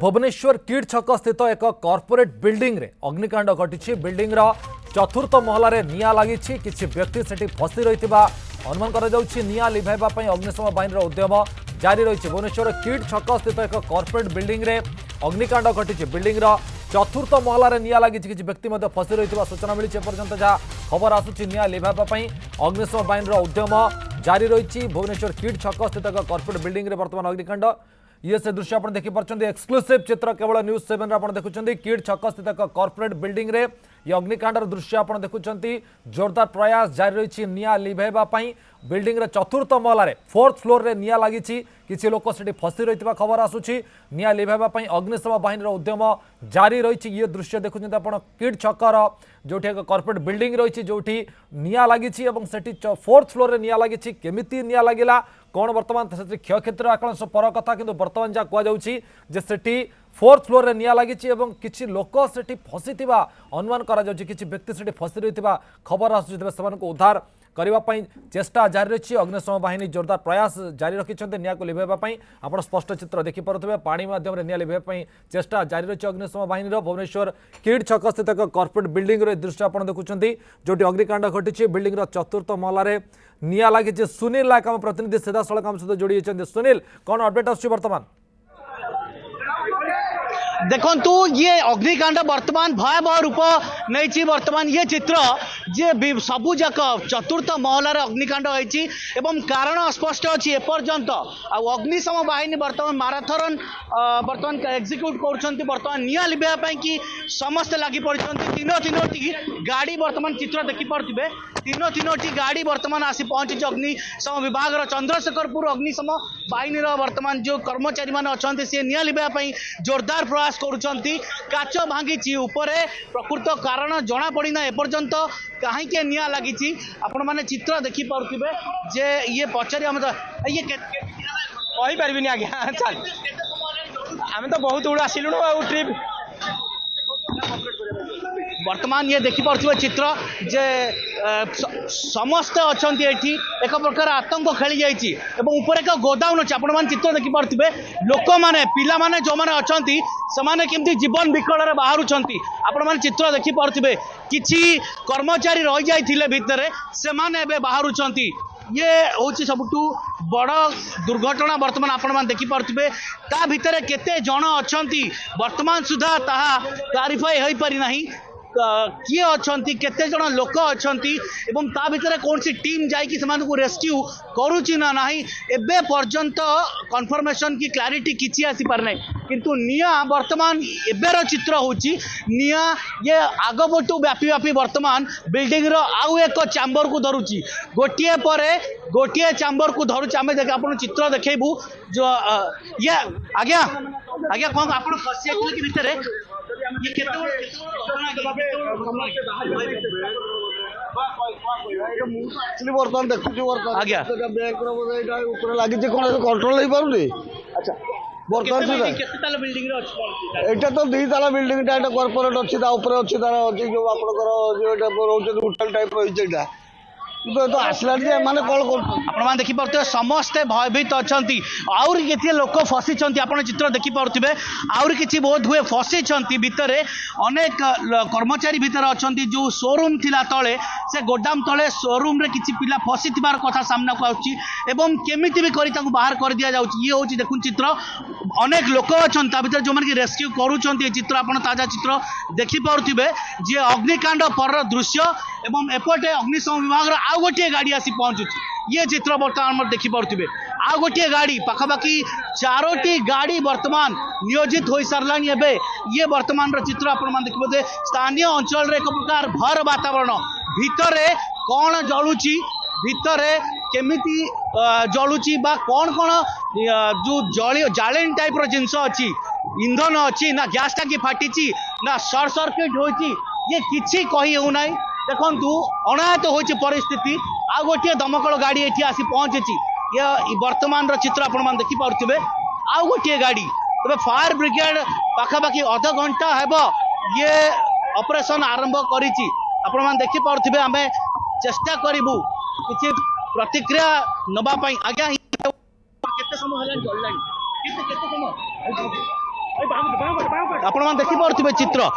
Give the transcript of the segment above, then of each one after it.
Bhubaneswar kid छक स्थित एक कॉर्पोरेट बिल्डिंग रे अग्निकांड घटी। बिल्डिंग चतुर्थ महलार निआं लगी। किसी व्यक्ति सेठी फसी रही अनुमान निआं लिभाइबा अग्निशम बाहिनी उद्यम जारी रही। भुवनेश्वर किड छक स्थित एक कॉर्पोरेट बिल्डिंग रे अग्निकांड घटी। बिल्डिंग चतुर्थ महलार निआं लगी। किसी व्यक्ति फसी रही सूचना मिली। एपर्यंत जहाँ खबर आसूची निआं लिभाइबा अग्निशम बाहिनी उद्यम जारी रही। भुवनेश्वर किड छक स्थित एक कॉर्पोरेट बिल्डिंग रे वर्तमान अग्निकांड ये से दृश्य आप देखिए। एक्सक्लूसिव चित्र केवल न्यूज 7 आप देखुं। किड छक स्थित एक कॉर्पोरेट बिल्डिंग रे ये अग्निकांडर दृश्य आप देखुं। जोरदार प्रयास जारी रही निआं लिभाइबा। बिल्डिंग रे चतुर्थ महलार 4th फ्लोर रे निआं लगी। किसी लोक से फसी रही खबर आसूची। निआं लिभाइबा अग्निशम बाहिनी उद्यम जारी रही। ये दृश्य देखुं आप किड छकर जो एक कॉर्पोरेट बिल्डिंग रही जो निआं लगी। 4th फ्लोर रे निआं लगी। केमिति निआं लगिला कौन वर्तमान से क्षय क्षेत्र आकलन सब पर कथा कि बर्तमान जहाँ कहुच्छी 4th फ्लोर रे निआं लगी। किसी लोक से फसी अनुमान करा किसी व्यक्ति से फसी रही खबर आसूँ। उद्धार करने चेष्टा जारी रही। अग्निशम बाहिनी जोरदार प्रयास जारी रखिंट निआं को लिभाइबा। आप स्पष्ट चित्र देखिपे पानी माध्यम निआं लिभाइबा चेष्टा जारी रही अग्निशम बाहिनी। भुवनेश्वर किड छक स्थित एक कॉर्पोरेट बिल्डिंग दृश्य आप देखुं जो अग्निकांड घटी। बिल्डिंग चतुर्थ महलार निआं लगी। सुनील नायक आम प्रतिनिधि सीधा सड़क आम सहित जोड़ी होती। सुनील कौन अपडेट आसुची वर्तमान? देखु ये अग्निकांड वर्तमान भयावह रूप नहीं। वर्तमान ये चित्र जे सबू जाक चतुर्थ महलार अग्निकांड होती कारण स्पष्ट अच्छी एपर्यंत अग्निशम बाहिनी वर्तमान माराथन वर्तमान एक्जिक्यूट कर निआं लिभाइबा कि समस्ते लगी पड़ी। तीनोटी गाड़ी वर्तमान चित्र देखिपे। तीनोटी गाड़ी वर्तमान आसी पहुंची अग्निशम विभाग चंद्रशेखरपुर अग्निशम बाहिनी वर्तमान जो कर्मचारी मैंने अच्छा सी निआं लिभाइबा जोरदार प्रयास करुछंती। काच भांगी उपरे प्रकृत कारण जना पड़ीना एपर्यंत कहीं निआं लगी। आपण माने चित्र देखि पारुथिबे जे ये पचारि हम ये कहि परबिनी आज्ञा चल आमे तो बहुत उड़ आसिलु ट्रिप। वर्तमान ये देखिपे चित्र जे समस्त अच्छा एक प्रकार आतंक खेली जाइए। ऊपर एक गोदाउन अच्छे आपण मैंने चित्र देखिपे। लोक मैंने पिला माने जो मैंने अच्छा से केमती जीवन विकल बाहर आपण मैंने चित्र देखिपे। किछि कर्मचारी रही जाइए भितर से बाहर। ये हूँ सबुठू बड़ दुर्घटना वर्तमान आपण मैंने देखिपे। ता भितर केते जन अच्छा वर्तमान सुधा ताहा क्लारिफाई हो पारि नाही। किए अच्छा केते जन लोक अच्छा ता भितर कौन सी टीम जाइए से रेस्क्यू करुच्ची ना ना एबे पर्यंत कन्फर्मेशन की क्लारिटी किसी आसी पार ना। किंतु निआं वर्तमान एबेर चित्र होची निआं ये आगपटू व्यापी व्यापी वर्तमान बिल्डिंग रो आउ एक चैम्बर को धरुची। गोटे पर गोटे चैम्बर को धरुची। आम देख आप चित्र देखबू जो ये आज्ञा आज्ञा कौन आप फसी कि भितर बर्तमान देखुँ आज्ञा लगी कौन कंट्रोल हो पारे। अच्छा बर्तमान सुधा बिल्डिंग एटा तो 2 ताला बिल्डिंग कॉर्पोरेट अच्छी अच्छी तार अच्छी जो आप होटल टाइप रही तो आसला माने कौन कर देखिपे समस्ते भयभीत अच्छा आउरी केते लोक फसी आप चित्र देखिपे। आउरी किसी बहुत हुए फसी भितर अनेक कर्मचारी भितर अच्छा जो शोरूम थिला तले से गोदाम तले शोरूम रे किसी पिला फसी थिबार कथा सामना को आउची एवं केमिति भी करी ताकू बाहर कर दिया जाउची। ये होची देखुन चित्र अनेक लोक अच्छा ता भितर जो माने रेस्क्यू करूछंती। चित्र आपण ताजा चित्र देखि पारुथिबे जे अग्निकांड पर दृश्य एवं एपटे अग्निशम विभाग आउ गोटे गाड़ी आसी पहुंचुची। ये चित्र बर्तमान देखिपे। आउ गोटे गाड़ी पाखापाखि 4टी गाड़ी वर्तमान नियोजित हो सारा। ये वर्तमान चित्र आप देखिए स्थानीय अंचल एक प्रकार भर वातावरण भितर कौन जलुची भितर केमिति जलुची बा कौन कौन जो जालेन टाइप जिनस अच्छी इंधन अच्छी ना गैस टाकी फाटी ना सर्ट सर्किट होती ये किसी कही हो ना। देखु अनाहत हो परिस्थिति आ गोटे दमकल गाड़ी ये आसी पहुंची। ये वर्तमान चित्र आप देखिपे। आउ गोटे गाड़ी तबे फायर ब्रिगेड पाखापाखि अध घंटा हेब ये ऑपरेशन आरंभ करिछि। आपण मान देखिपे आम चेष्टा करूँ किसी प्रतिक्रिया नबा पाई। आज्ञा केते समय हलान जल्लानी केते समय आपण मान देखि पारथिबे चित्र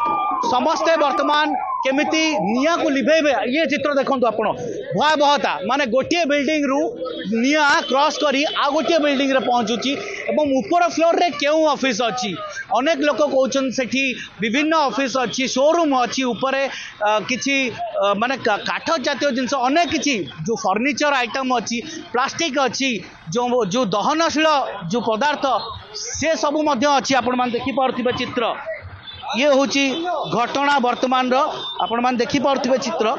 समस्ते वर्तमान केमिति निया को लिभेबे ये चित्र देखंतु आपण भयावहता माने गोटे बिल्डिंग रु निया क्रॉस करी आ गोटे बिल्डिंग रे पहुंचुची एवं ऊपर फ्लोर रे केउ ऑफिस अछि अनेक लोक कहउछन सेठी विभिन्न ऑफिस अछि शोरूम अछि ऊपर किछि माने काठ जातीय जिंस अनेक किछि जो फर्नीचर आइटम अछि प्लास्टिक अछि जो दहनशील जो पदार्थ से सब मध्य अछि आपण मान देखि पारथिबे चित्र ये होची घटना वर्तमान रो आपण मान देखि पारथिबे चित्र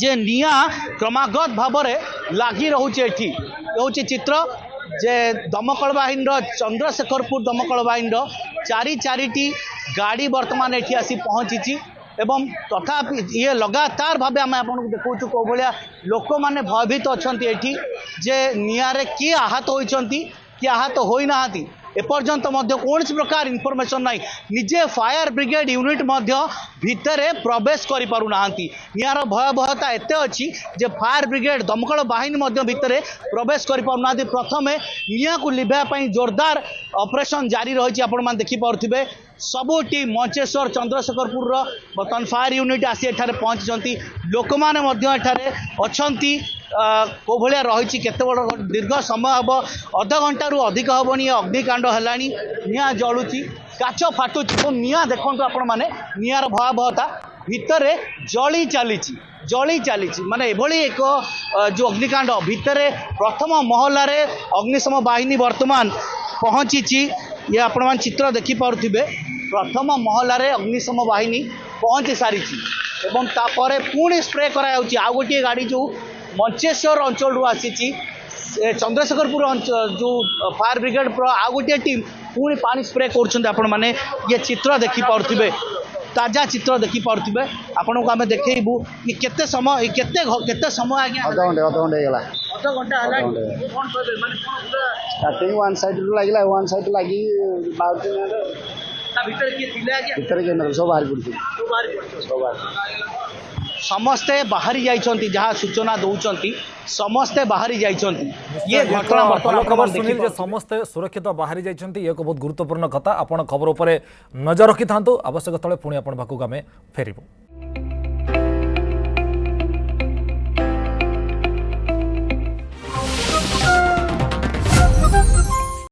जे निया क्रमागत भाव में लागी रहुचे एठी होची चित्र जे दमकल बाहिनी रो चंद्रशेखरपुर दमकल बाहिनी रो चारिटी गाड़ी वर्तमान एठी आसी पहुंची एवं तथापि ये लगातार भाव आम आपको देखु कौ भाया लोक मैंने भयभीत अच्छा एठी जे निआरे किए आहत होइछंती किए आहत होई नाहांती एपर्यंत कौन प्रकार इनफॉरमेशन ना निजे फायर ब्रिगेड यूनिट भितरे प्रवेश करि पारु नाहांती निआर भयावहता एते अछि जे फायर ब्रिगेड दमकल बाहिनी भितरे प्रवेश करि पारु नाहांती प्रथमे निया को लिभा पई जोरदार ऑपरेशन जारी रही आपण मान देखि पारुथिबे सबु टीम मंचेश्वर चंद्रशेखरपुर बर्तमान फायर यूनिट आसी एठारे पहुंची लोक माने मध्य एठारे अछंती को भाया रही केते बड़ दीर्घ समय हम अध घंटा रु अधिक हेनी अग्निकांड हेलानी निआ जलुची काच फाटुची निआ देखु आपण मैंने निआर भयावहता भितर जली चली माने एभली एक जो अग्निकांड भितर प्रथम महलार अग्निशम बाहिनी वर्तमान पहुंची ये आपण मान चित्र देखि पारुथिबे प्रथम महलार अग्निशम बाहिनी पहुंची सारी एवं तापर पुणी स्प्रे करा आ गोटे गाड़ी जो मंचेश्वर अंचल आसी चंद्रशेखरपुर जो फायर ब्रिगेड आ गोटे टीम पुणी पानी स्प्रे कर मैंने ये चित्र देखि पारुथिबे ताजा चित्र देखि पारुथिबे आपन को आमे देखैबू कि केते समय केते समय आज्ञा अध घंटे गला अध घंटा हला कोन कहबे माने स्टार्टिंग वन साइड रु लागिला वन साइड लागी बाउटी में ता भीतर के थिले आज्ञा भीतर के न सब बाहर पड़ती सब बाहर समस्ते बाहरी जाइछंती जहाँ सूचना दौरान समस्ते बाहरी जाइछंती ये घटना भल खबर सुनील जे समस्ते सुरक्षित बाहरी जाइछंती एक बहुत गुरुत्वपूर्ण कथा आपण खबर उपरे नजर रखि थांतु आवश्यक स्थले पुणी आपण पाखु आमे फेरिबु।